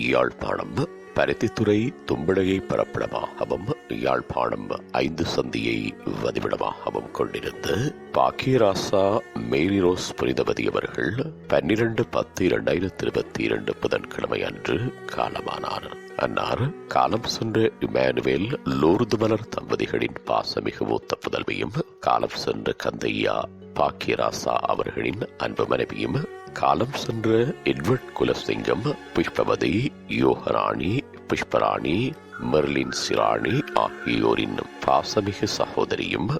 யாழ்ப்பாணம் பருத்தித்துறை தும்படையை பரப்பிடமாகவும் யாழ்ப்பாணம் 5 சந்தியை வதிவிடமாகவும் கொண்டிருந்த பாக்கியராசா மேரிரோஸ் புனிதவதி அவர்கள் 12/10/2022 புதன்கிழமை அன்று காலமானார். அன்னார் காலம் சென்ற இமானுவேல் லூர்து மலர் தம்பதிகளின் பாசமிகு மூத்த புதல்வியும், காலம் சென்ற கந்தையா பாக்கியராசா அவர்களின் அன்பு மனைவியும், காலம் சென்ற எட்வர்ட் குலசிங்கம், புஷ்பவதி, யோகராணி, புஷ்பராணி, மெர்லின் சிராணி ஆகியோரின் பாசமிகு சகோதரியும்,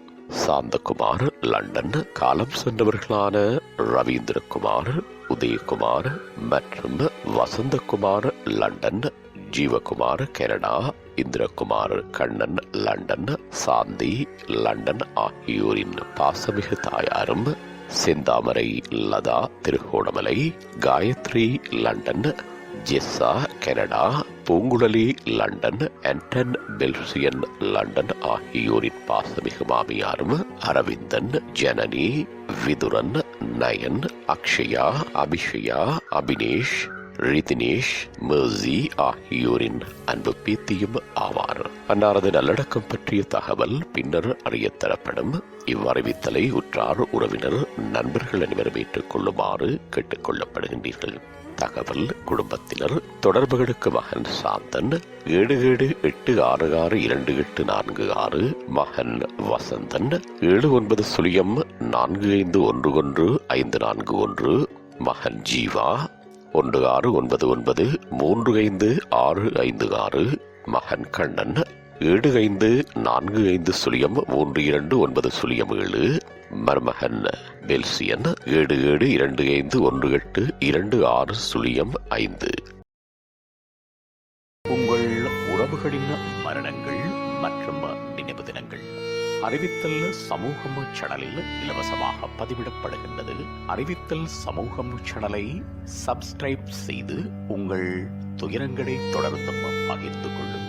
சாந்தகுமார் லண்டன், காலம் சென்றவர்களான ரவீந்திரகுமார், உதயகுமார் மற்றும் Vasanthakumar London, Jeevakumar Canada, Indrakumar Kannan London, Shanthi London ஆகியோரின் பாசமிகு தாயாரும், Senthamarai Latha Trincomalee, Gayathri London, Jessa Canada, Poonguzhali London, Anton பெல்சியன் லண்டன் ஆகியோரின் பாசமிகு மாமியாரும், அரவிந்தன், ஜனனி, விதுரன், நயன், அக்ஷயா, அபிஷயா, அபினேஷ், ரிதினேஷ், மெர்சி ஆகியோரின் அன்பு பேத்தியும் ஆவார். அன்னாரது நல்லடக்கம் பற்றிய தகவல் பின்னர் அறியத்தரப்படும். இவ்வறிவித்தலை உற்றார் உறவினர் நண்பர்கள் அனைவரும் ஏற்றுக் கொள்ளுமாறு கேட்டுக் கொள்ளப்படுகின்றீர்கள். தகவல் குடும்பத்தினர் தொடர்புகளுக்கு மகன் சாந்தன் 77866284, மகன் வசந்தன் 7904511541, மகன் ஜீவா 1699355656, மகன் கண்ணன் 7545032907, மருமகன் பெல்சியன் 7725182605. உங்கள் உறவுகளின் மரணங்கள் மற்றும் நினைவு தினங்கள் அறிவித்தல் சமூகம் சேனலில் இலவசமாக பதிவிடப்படுகின்றது. அறிவித்தல் சமூகம் சேனலை சப்ஸ்கிரைப் செய்து உங்கள் துயரங்களை தொடர்ந்தும் பகிர்ந்து கொள்ளுங்கள்.